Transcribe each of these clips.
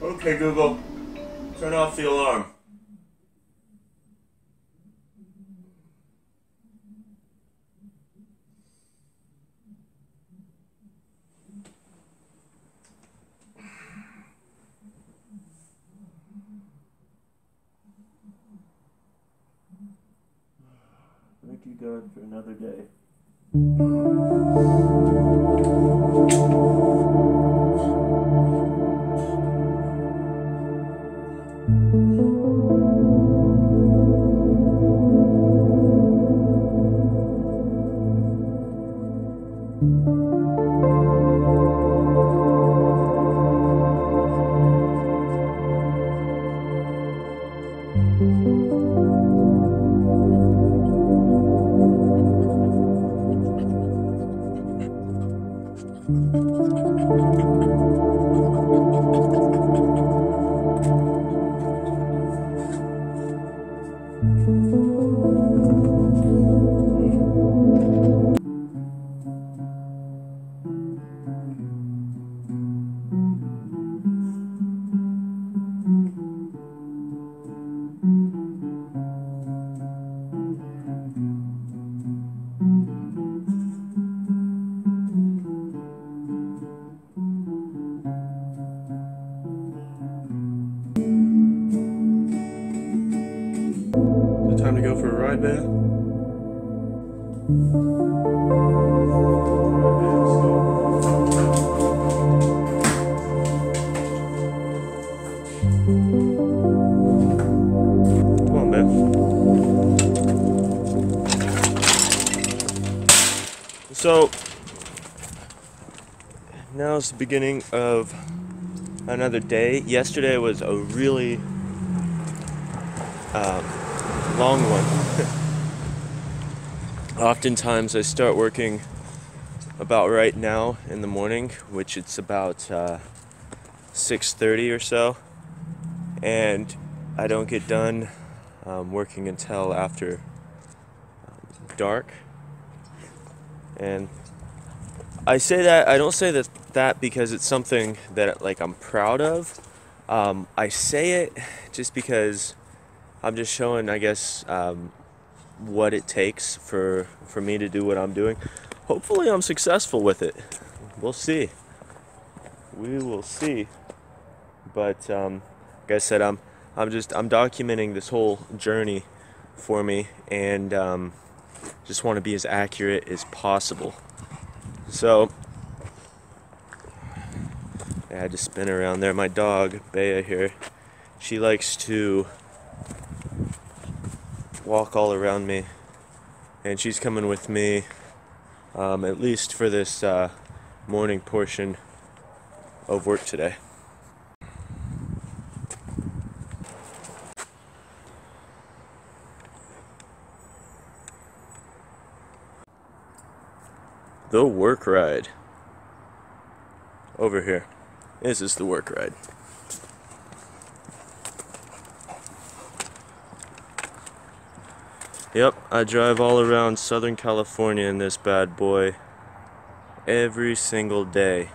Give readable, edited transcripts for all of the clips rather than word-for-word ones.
Okay, Google, turn off the alarm. Thank you, God, for another day. Time to go for a ride, man. Come on, man. So now's the beginning of another day. Yesterday was a really long one. Oftentimes I start working about right now in the morning, which it's about 6:30 or so, and I don't get done working until after dark. And I say that, I don't say that because it's something that like I'm proud of. I say it just because I'm just showing, I guess, what it takes for me to do what I'm doing. Hopefully I'm successful with it. We'll see. We will see. But like I said, I'm documenting this whole journey for me, and just want to be as accurate as possible. So I had to spin around there. My dog, Bea here, she likes to walk all around me, and she's coming with me at least for this morning portion of work today. The work ride over here. This is the work ride. Yep, I drive all around Southern California in this bad boy every single day.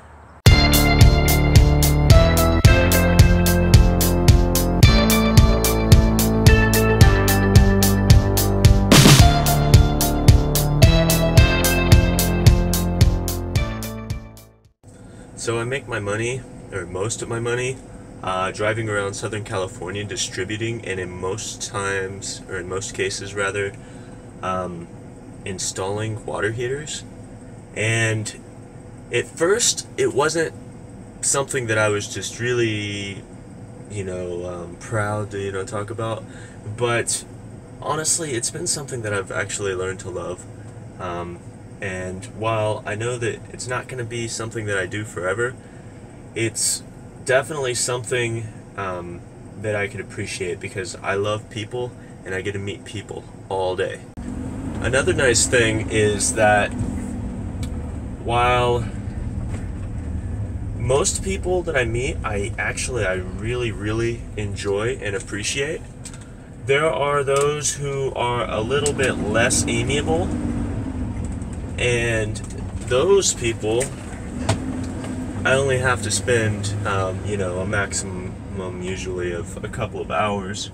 So I make my money, or most of my money, driving around Southern California, distributing, and in most times, or in most cases rather, installing water heaters. And at first, it wasn't something that I was just really, proud to, talk about. But honestly, it's been something that I've actually learned to love. And while I know that it's not going to be something that I do forever, it's definitely something that I could appreciate, because I love people and I get to meet people all day. another nice thing is that while most people that I meet, I really enjoy and appreciate, there are those who are a little bit less amiable, and those people I only have to spend, you know, a maximum usually of a couple of hours,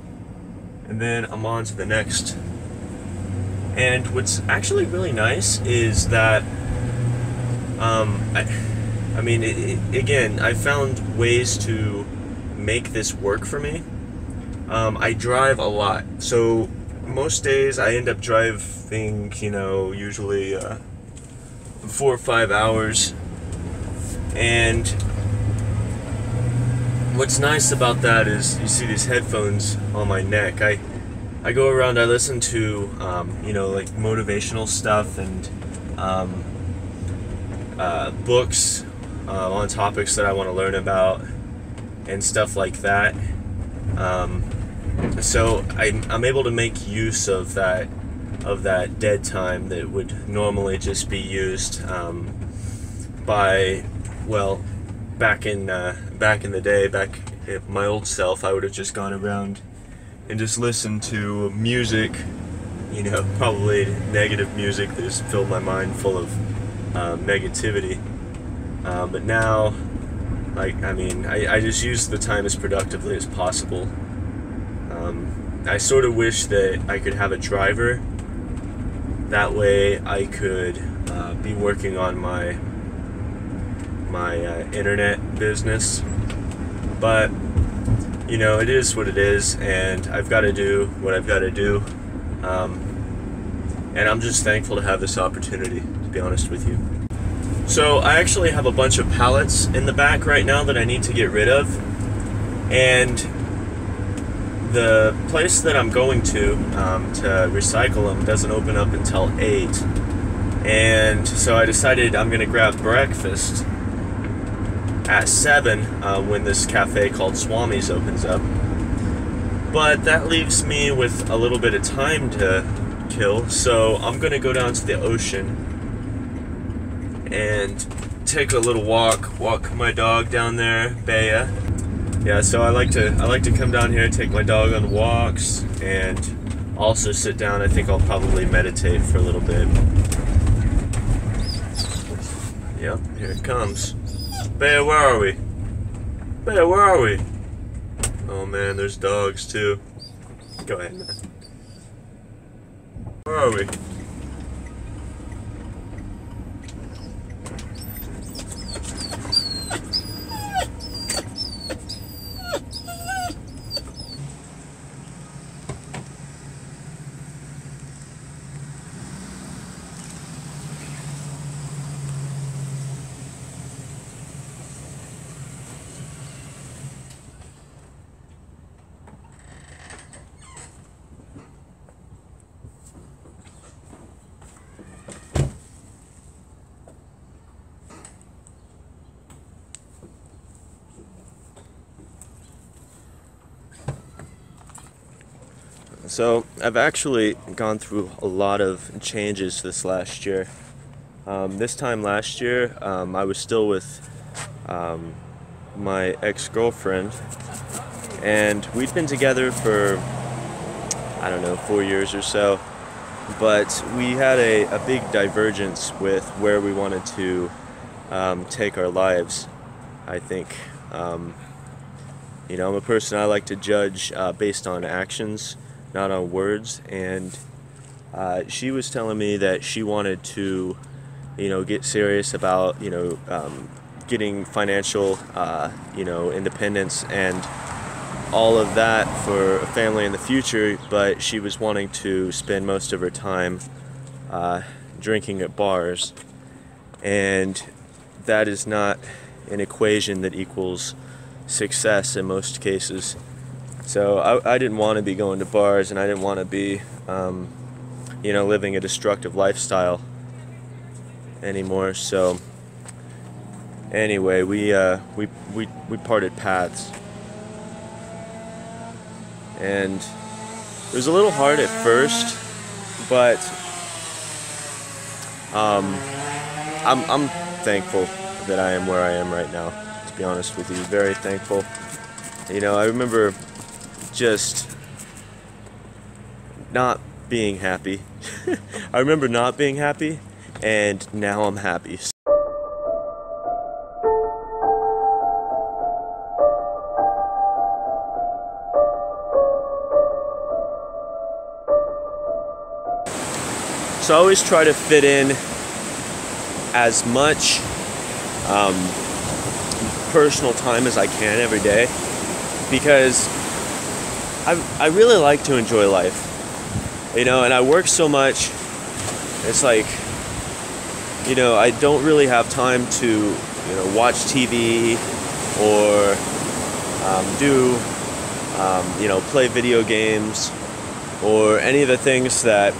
and then I'm on to the next. And what's actually really nice is that, I mean, again, I found ways to make this work for me. I drive a lot, so most days I end up driving, you know, usually 4 or 5 hours. And what's nice about that is you see these headphones on my neck. I go around, I listen to, you know, like motivational stuff and books on topics that I want to learn about and stuff like that. So I'm able to make use of that dead time that would normally just be used by, well, back in the day, back at my old self, I would have just gone around and just listened to music, you know, probably negative music that just filled my mind full of negativity. But now, like, I mean, I just use the time as productively as possible. I sort of wish that I could have a driver. That way I could be working on my internet business. But, you know, it is what it is, and I've got to do what I've got to do. And I'm just thankful to have this opportunity, to be honest with you. So I actually have a bunch of pallets in the back right now that I need to get rid of, and the place that I'm going to recycle them doesn't open up until 8, and so I decided I'm going to grab breakfast at 7 when this cafe called Swami's opens up. But that leaves me with a little bit of time to kill, so I'm going to go down to the ocean and take a little walk my dog down there, Bea. Yeah, so I like to come down here, take my dog on walks, and also sit down. I think I'll probably meditate for a little bit. Yep, here it comes. Bea, where are we? Bea, where are we? Oh man, there's dogs too. Go ahead, man. Where are we? So I've actually gone through a lot of changes this last year. This time last year, I was still with my ex-girlfriend, and we'd been together for, I don't know, 4 years or so, but we had a big divergence with where we wanted to take our lives, I think. You know, I'm a person, I like to judge based on actions, not on words, and she was telling me that she wanted to, you know, get serious about, you know, getting financial, you know, independence and all of that for a family in the future, but she was wanting to spend most of her time drinking at bars, and that is not an equation that equals success in most cases. So I didn't want to be going to bars, and I didn't want to be, you know, living a destructive lifestyle anymore. So anyway, we parted paths, and it was a little hard at first, but I'm thankful that I am where I am right now, to be honest with you. Very thankful. You know, I remember just not being happy. I remember not being happy, and now I'm happy. So I always try to fit in as much personal time as I can every day, because I really like to enjoy life, you know, and I work so much, it's like, you know, I don't really have time to, you know, watch TV or you know, play video games or any of the things that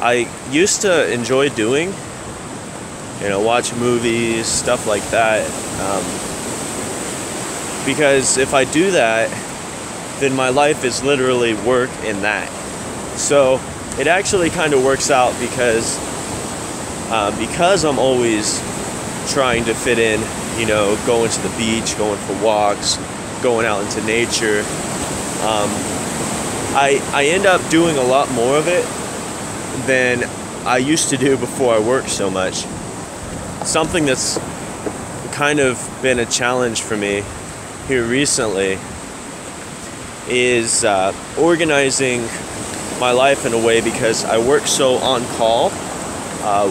I used to enjoy doing, you know, watch movies, stuff like that, because if I do that, then my life is literally work in that. So it actually kind of works out because I'm always trying to fit in, you know, going to the beach, going for walks, going out into nature. I end up doing a lot more of it than I used to do before I worked so much. Something that's kind of been a challenge for me here recently is organizing my life in a way, because I work so on call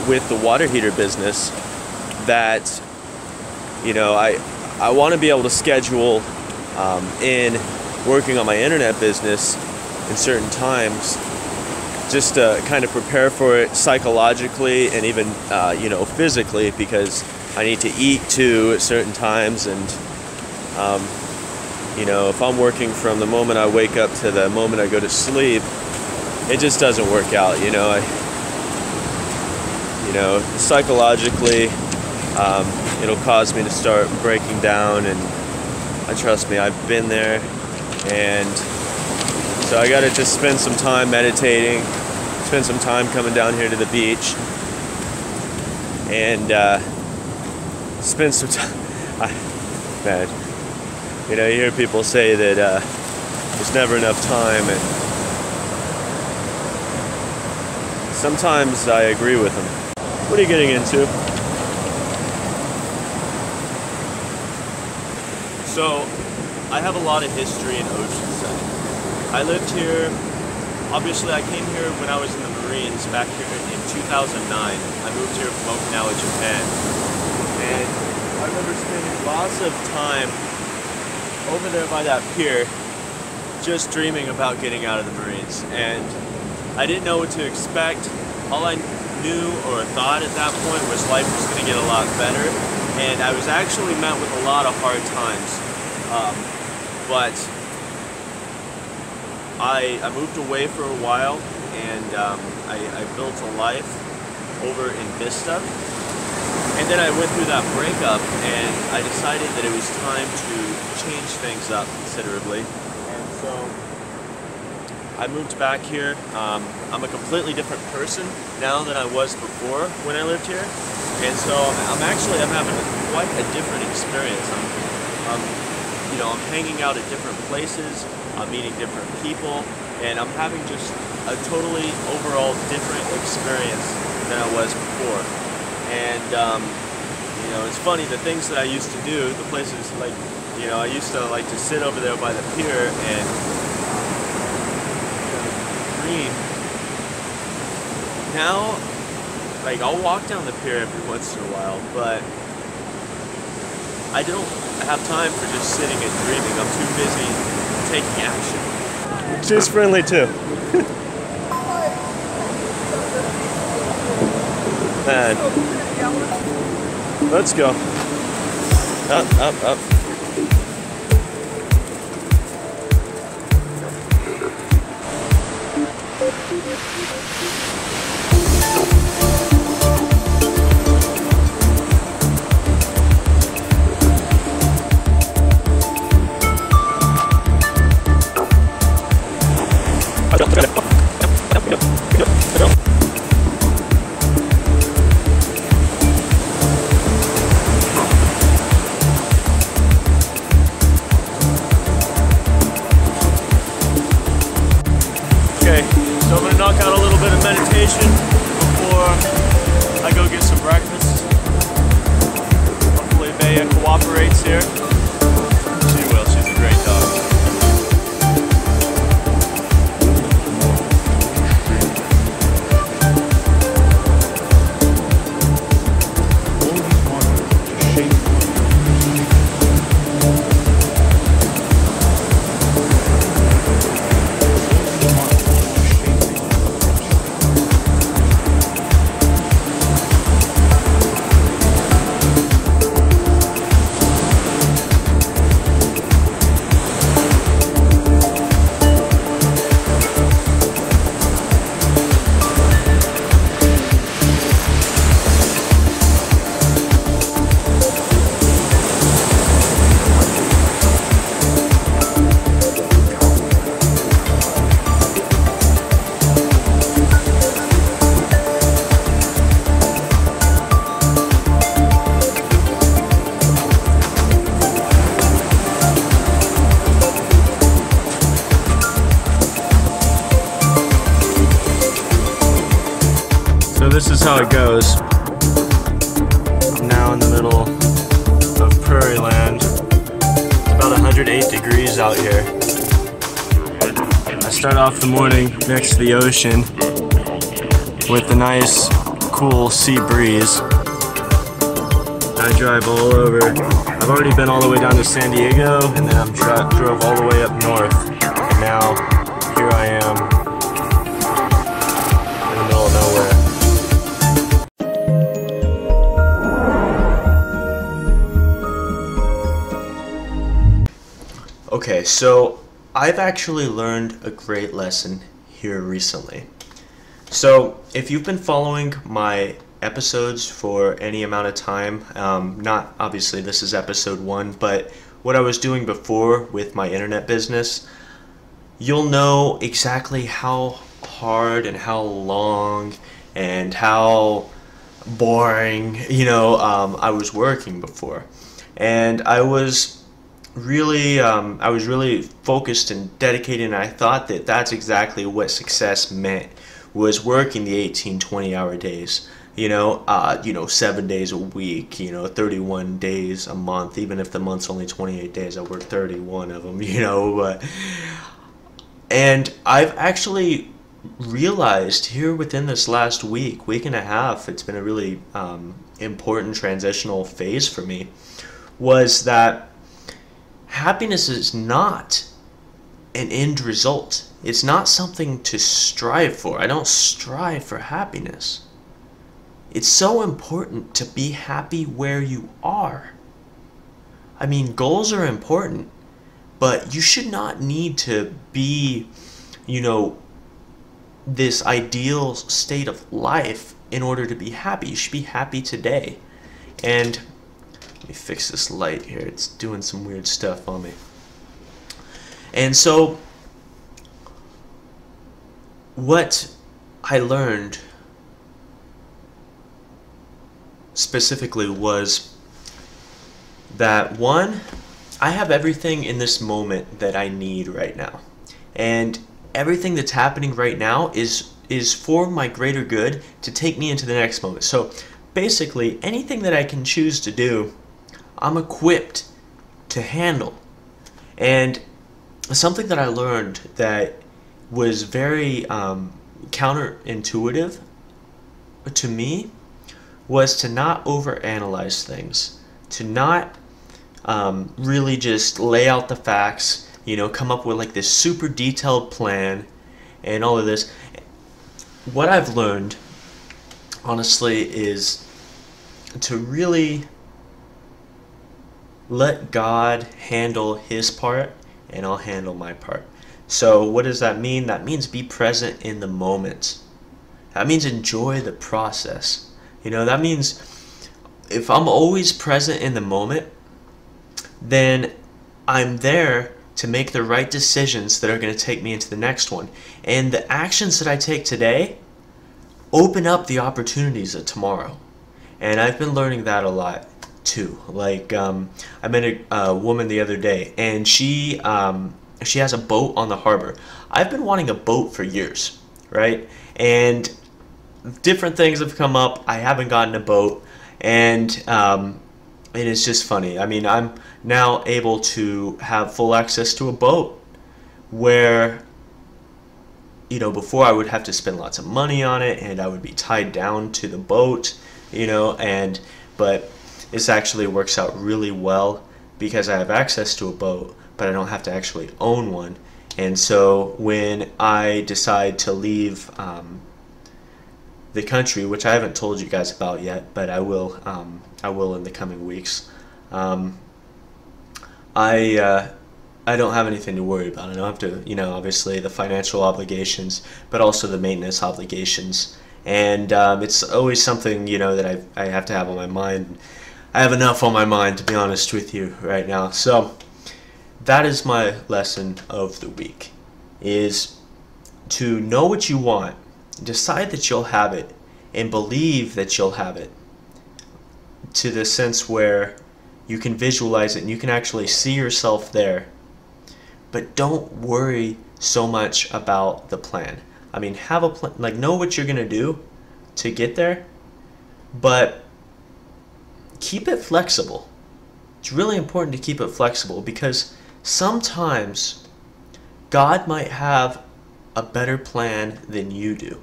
with the water heater business that, you know, I want to be able to schedule in working on my internet business in certain times, just to kind of prepare for it psychologically and even, you know, physically, because I need to eat too at certain times. And, you know, if I'm working from the moment I wake up to the moment I go to sleep, it just doesn't work out, you know. You know, psychologically, it'll cause me to start breaking down, and trust me, I've been there. And so I gotta just spend some time meditating, spend some time coming down here to the beach, and spend some time. Man, you know, you hear people say that there's never enough time, and sometimes I agree with them. What are you getting into? So, I have a lot of history in Oceanside. I lived here, obviously I came here when I was in the Marines back here in 2009. I moved here from Okinawa, Japan. And I remember spending lots of time over there by that pier just dreaming about getting out of the Marines. And I didn't know what to expect. All I knew or thought at that point was life was going to get a lot better. And I was actually met with a lot of hard times. But I moved away for a while, and I built a life over in Vista. And then I went through that breakup, and I decided that it was time to change things up considerably. And so I moved back here. I'm a completely different person now than I was before when I lived here. And so I'm having quite a different experience. You know, I'm hanging out at different places, I'm meeting different people, and I'm having just a totally overall different experience than I was before. And, you know, it's funny, the things that I used to do, the places like, you know, I used to like to sit over there by the pier and, you know, dream. Now, like, I'll walk down the pier every once in a while, but I don't have time for just sitting and dreaming. I'm too busy taking action. She's friendly too. Man. Let's go. Up, up, up. So I'm gonna knock out a little bit of meditation before I go get some breakfast. Hopefully Bea cooperates here. She will, she's a great dog. This is how it goes. I'm now in the middle of prairie land. It's about 108 degrees out here. I start off the morning next to the ocean with a nice, cool sea breeze. I drive all over. I've already been all the way down to San Diego, and then I drove all the way up north. And now, here I am in the middle of nowhere. Okay, so I've actually learned a great lesson here recently. So if you've been following my episodes for any amount of time, not obviously this is episode 1, but what I was doing before with my internet business, you'll know exactly how hard and how long and how boring, I was working before. And I was really focused and dedicated, and I thought that that's exactly what success meant, was working the 18, 20-hour days, 7 days a week, 31 days a month. Even if the month's only 28 days, I work 31 of them, and I've actually realized here within this last week and a half, it's been a really important transitional phase for me, was that happiness is not an end result. It's not something to strive for. I don't strive for happiness. It's so important to be happy where you are. I mean, goals are important, but you should not need to be, this ideal state of life in order to be happy. You should be happy today. And let me fix this light here. It's doing some weird stuff on me. And so what I learned specifically was that, one, I have everything in this moment that I need right now. And everything that's happening right now is for my greater good to take me into the next moment. So basically, anything that I can choose to do, I'm equipped to handle. And something that I learned that was very counterintuitive to me was to not overanalyze things, to not really just lay out the facts, come up with like this super detailed plan and all of this. What I've learned, honestly, is to really let God handle his part and I'll handle my part. So what does that mean? That means be present in the moment. That means enjoy the process. That means if I'm always present in the moment, then I'm there to make the right decisions that are going to take me into the next one. And the actions that I take today open up the opportunities of tomorrow. And I've been learning that a lot too. Like I met a woman the other day, and she has a boat on the harbor. I've been wanting a boat for years. right? And different things have come up. I haven't gotten a boat, and it is just funny. I mean, I'm now able to have full access to a boat where, you know, before I would have to spend lots of money on it, and I would be tied down to the boat, you know, but this actually works out really well because I have access to a boat, but I don't have to actually own one. And so when I decide to leave the country, which I haven't told you guys about yet, but I will in the coming weeks, I don't have anything to worry about. I don't have to, you know, obviously the financial obligations, but also the maintenance obligations. And it's always something, you know, that I have to have on my mind. I have enough on my mind, to be honest with you right now. So that is my lesson of the week, is to know what you want, decide that you'll have it, and believe that you'll have it, to the sense where you can visualize it and you can actually see yourself there. But don't worry so much about the plan. I mean, have a plan, like know what you're going to do to get there, but keep it flexible. It's really important to keep it flexible, because sometimes God might have a better plan than you do.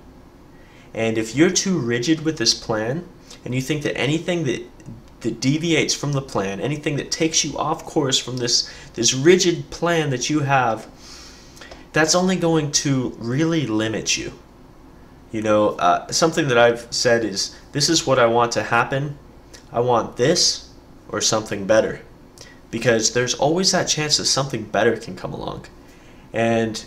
And if you're too rigid with this plan, and you think that anything that deviates from the plan, anything that takes you off course from this rigid plan that you have, that's only going to really limit you. You know, something that I've said is, this is what I want to happen. I want this or something better, because there's always that chance that something better can come along. And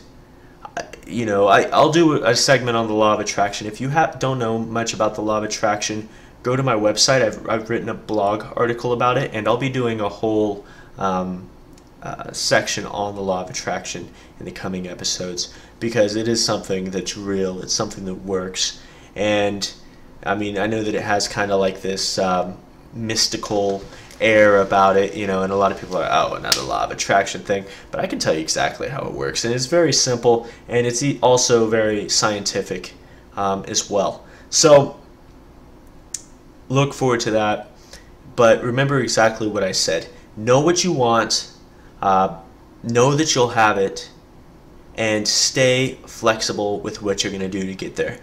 you know, I'll do a segment on the law of attraction. If you don't know much about the law of attraction, go to my website. I've written a blog article about it, and I'll be doing a whole section on the law of attraction in the coming episodes, because it is something that's real. It's something that works. And I mean, I know that it has kind of like this mystical air about it, you know, and a lot of people are, oh, another law of attraction thing, but I can tell you exactly how it works, and it's very simple, and it's also very scientific as well. So look forward to that, but remember exactly what I said. Know what you want, know that you'll have it, and stay flexible with what you're going to do to get there.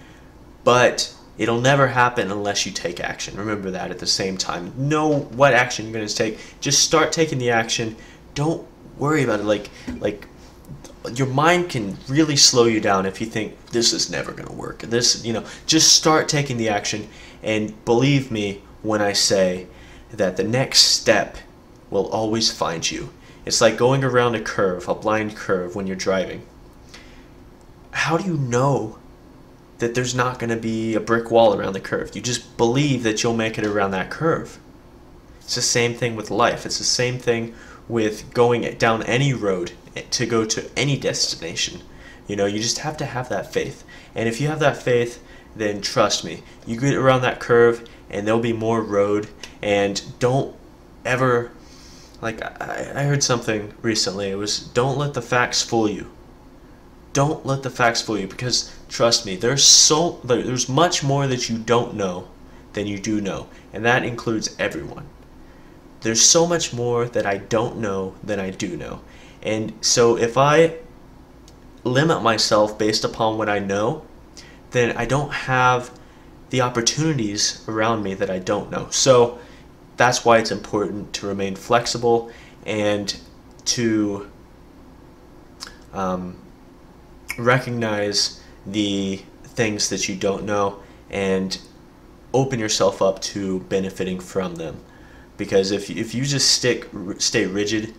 But it'll never happen unless you take action. Remember that at the same time. Know what action you're going to take. Just start taking the action. Don't worry about it. Like your mind can really slow you down if you think this is never going to work. This, you know, just start taking the action, and believe me when I say that the next step will always find you. It's like going around a curve, a blind curve, when you're driving. How do you know that there's not going to be a brick wall around the curve? You just believe that you'll make it around that curve. It's the same thing with life. It's the same thing with going down any road to go to any destination. You know, you just have to have that faith. And if you have that faith, then trust me, you get around that curve and there'll be more road. And don't ever, like I heard something recently, it was, don't let the facts fool you. Don't let the facts fool you, because trust me, there's much more that you don't know than you do know, and that includes everyone. There's so much more that I don't know than I do know. And so if I limit myself based upon what I know, then I don't have the opportunities around me that I don't know. So that's why it's important to remain flexible and to recognize the things that you don't know and open yourself up to benefiting from them. Because if you just stay rigid,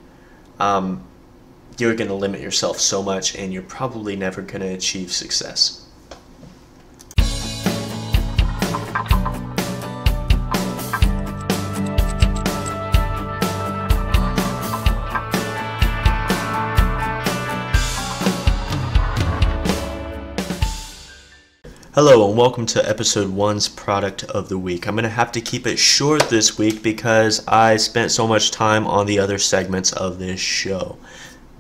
you're going to limit yourself so much, and you're probably never going to achieve success. Hello and welcome to episode 1's product of the week. I'm going to have to keep it short this week because I spent so much time on the other segments of this show.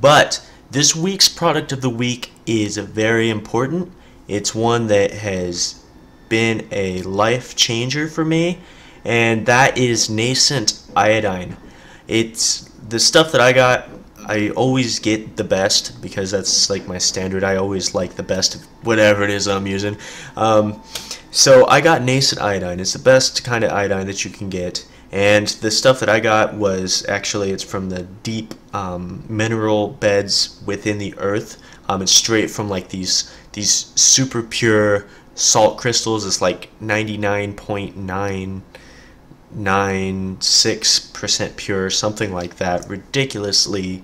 But this week's product of the week is very important, It's one that has been a life changer for me, and that is nascent iodine. It's the stuff that I got. I always get the best because that's like my standard. I always like the best of whatever it is I'm using. So I got nascent iodine. It's the best kind of iodine that you can get. And the stuff that I got was actually, it's from the deep mineral beds within the earth. It's straight from like these super pure salt crystals. It's like 99.996% pure, something like that. Ridiculously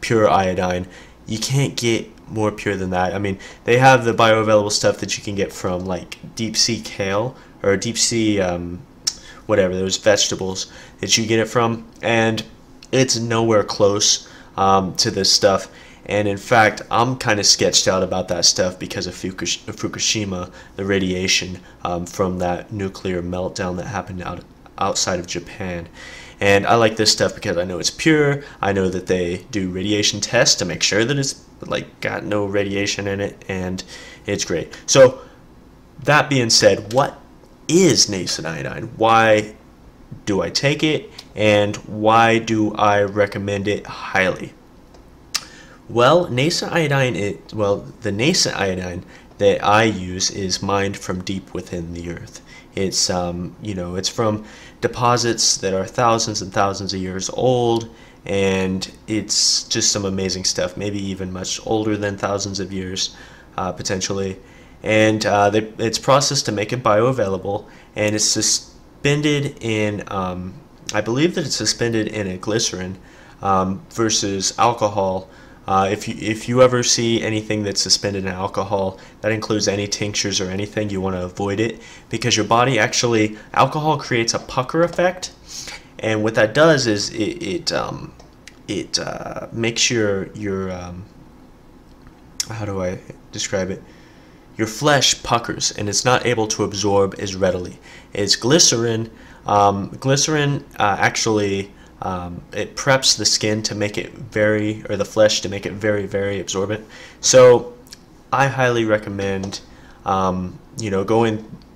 pure iodine. You can't get more pure than that. I mean, they have the bioavailable stuff that you can get from like deep sea kale or deep sea whatever, those vegetables that you get it from, and it's nowhere close to this stuff. And in fact, I'm kind of sketched out about that stuff because of Fukushima, the radiation from that nuclear meltdown that happened outside of Japan. And I like this stuff because I know it's pure. I know that they do radiation tests to make sure that it's like got no radiation in it, and it's great. So that being said, what is nascent iodine? Why do I take it, and why do I recommend it highly? Well, the nascent iodine that I use is mined from deep within the earth. It's it's from deposits that are thousands and thousands of years old, and it's just some amazing stuff. Maybe even much older than thousands of years, potentially. And it's processed to make it bioavailable, and it's suspended in, I believe that it's suspended in a glycerin versus alcohol. If you ever see anything that's suspended in alcohol, that includes any tinctures or anything, you want to avoid it, because your body actually, alcohol creates a pucker effect, and what that does is it makes your how do I describe it? Your flesh puckers, and it's not able to absorb as readily. It's glycerin. Glycerin actually it preps the skin to make it the flesh to make it very, very absorbent. So I highly recommend going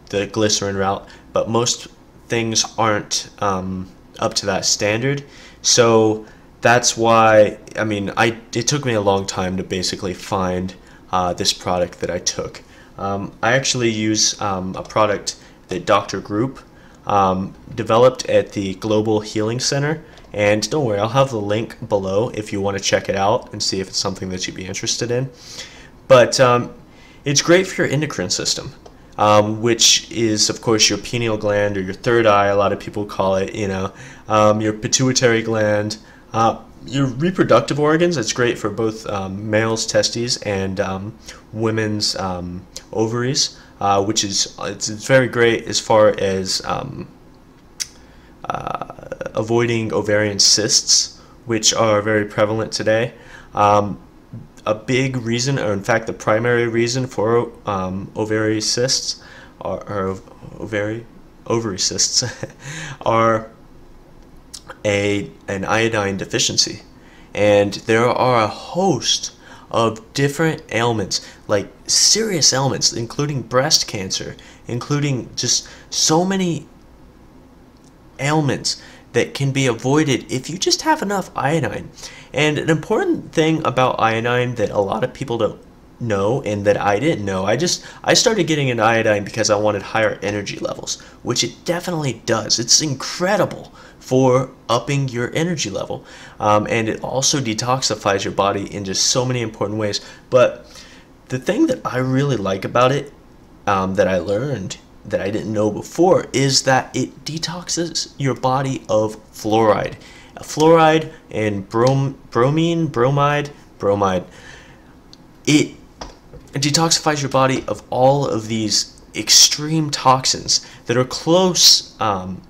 the glycerin route, but most things aren't up to that standard. So that's why, I mean, it took me a long time to basically find this product that I took. I actually use a product that Dr. Group developed at the Global Healing Center, and don't worry, I'll have the link below if you want to check it out and see if it's something that you'd be interested in. But it's great for your endocrine system, which is, of course, your pineal gland, or your third eye, a lot of people call it, your pituitary gland, your reproductive organs. It's great for both males' testes and women's ovaries, which is it's very great as far as avoiding ovarian cysts, which are very prevalent today. A big reason, or in fact the primary reason for ovary cysts or ovary cysts are an iodine deficiency. And there are a host of different ailments, like serious ailments, including breast cancer, including just so many ailments that can be avoided if you just have enough iodine. And an important thing about iodine that a lot of people don't know, and that I didn't know, I started getting an iodine because I wanted higher energy levels, which it definitely does. It's incredible for upping your energy level, and it also detoxifies your body in just so many important ways. But the thing that I really like about it, that I learned that I didn't know before, is that it detoxes your body of fluoride. Fluoride and bromide. It detoxifies your body of all of these extreme toxins that are close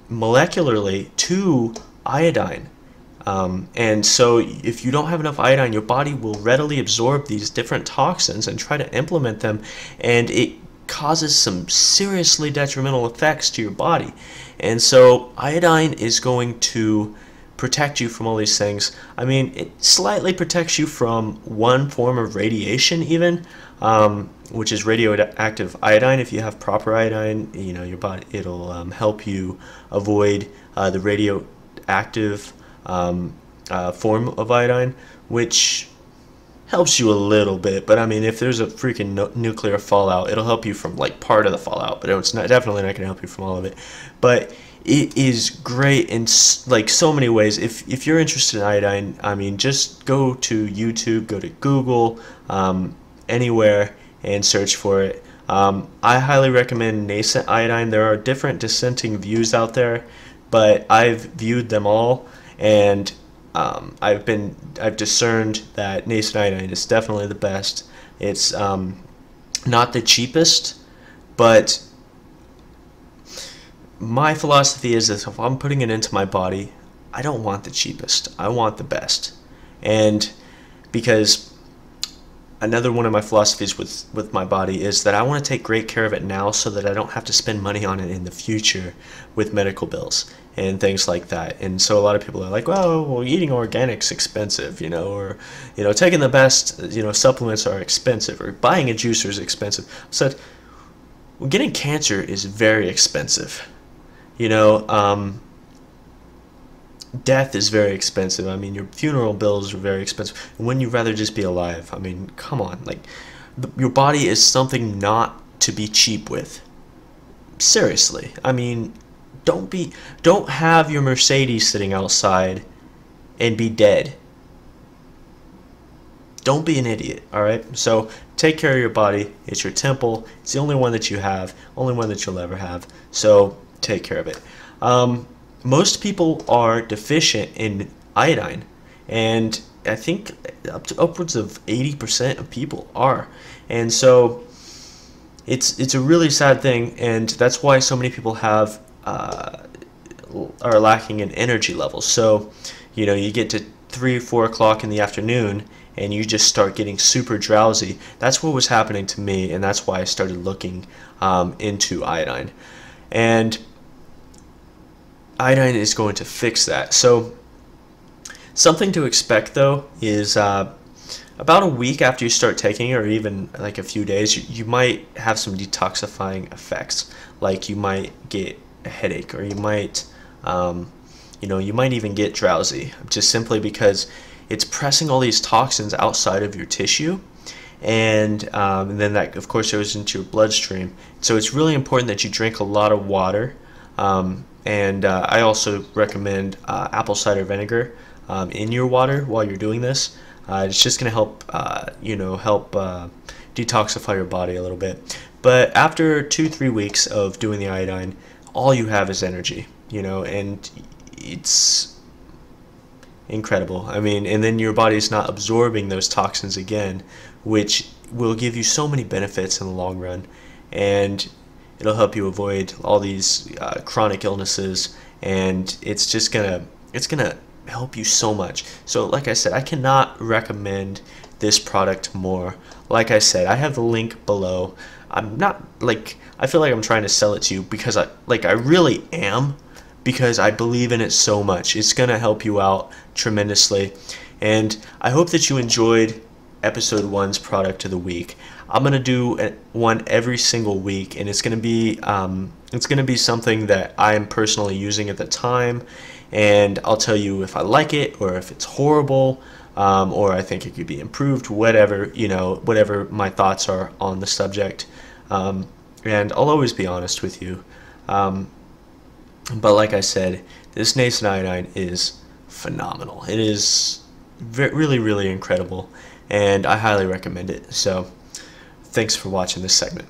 molecularly to iodine. And so if you don't have enough iodine, your body will readily absorb these different toxins and try to implement them, and it causes some seriously detrimental effects to your body. And so iodine is going to protect you from all these things. I mean, it slightly protects you from one form of radiation even, which is radioactive iodine. If you have proper iodine, your body, it'll help you avoid the radioactive form of iodine, which helps you a little bit. But I mean, if there's a freaking nuclear fallout, it'll help you from like part of the fallout, but it's not definitely not going to help you from all of it. But it is great in like so many ways. If you're interested in iodine, I mean, just go to YouTube, go to Google, anywhere, and search for it. I highly recommend nascent iodine. There are different dissenting views out there, but I've viewed them all, and I've discerned that nascent iodine is definitely the best. It's not the cheapest, but my philosophy is that if I'm putting it into my body, I don't want the cheapest. I want the best. And because another one of my philosophies with my body is that I want to take great care of it now so that I don't have to spend money on it in the future with medical bills and things like that. And so a lot of people are like, well, eating organic's expensive, or taking the best, supplements are expensive, or buying a juicer is expensive. I said, well, getting cancer is very expensive. Death is very expensive. I mean, your funeral bills are very expensive. And wouldn't you rather just be alive? I mean, come on. Like, your body is something not to be cheap with. Seriously. I mean, don't have your Mercedes sitting outside and be dead. Don't be an idiot, all right? So take care of your body. It's your temple. It's the only one that you have, only one that you'll ever have. So take care of it. Most people are deficient in iodine, and I think upwards of 80% of people are. And so it's a really sad thing, and that's why so many people are lacking in energy levels. So you get to 3 or 4 o'clock in the afternoon and you just start getting super drowsy. That's what was happening to me, and that's why I started looking into iodine. And iodine is going to fix that. So something to expect though is about a week after you start taking it, or even like a few days, you might have some detoxifying effects. Like you might get a headache, or you might you might even get drowsy, just simply because it's pressing all these toxins outside of your tissue, and then that of course goes into your bloodstream. So it's really important that you drink a lot of water, and I also recommend apple cider vinegar in your water while you're doing this. It's just going to help detoxify your body a little bit. But after 2-3 weeks of doing the iodine, all you have is energy, and it's incredible. I mean, and then your body's not absorbing those toxins again, which will give you so many benefits in the long run, and it'll help you avoid all these chronic illnesses, and it's gonna help you so much. So like I said, I cannot recommend this product more. Like I said, I have the link below. I'm not like, I feel like I'm trying to sell it to you because I really am, because I believe in it so much. It's gonna help you out tremendously, and I hope that you enjoyed episode 1's product of the week. I'm gonna do one every single week, and it's gonna be something that I am personally using at the time, and I'll tell you if I like it or if it's horrible, or I think it could be improved, whatever, whatever my thoughts are on the subject, and I'll always be honest with you. But like I said, this nascent iodine is phenomenal. It is really, really incredible, and I highly recommend it. So thanks for watching this segment.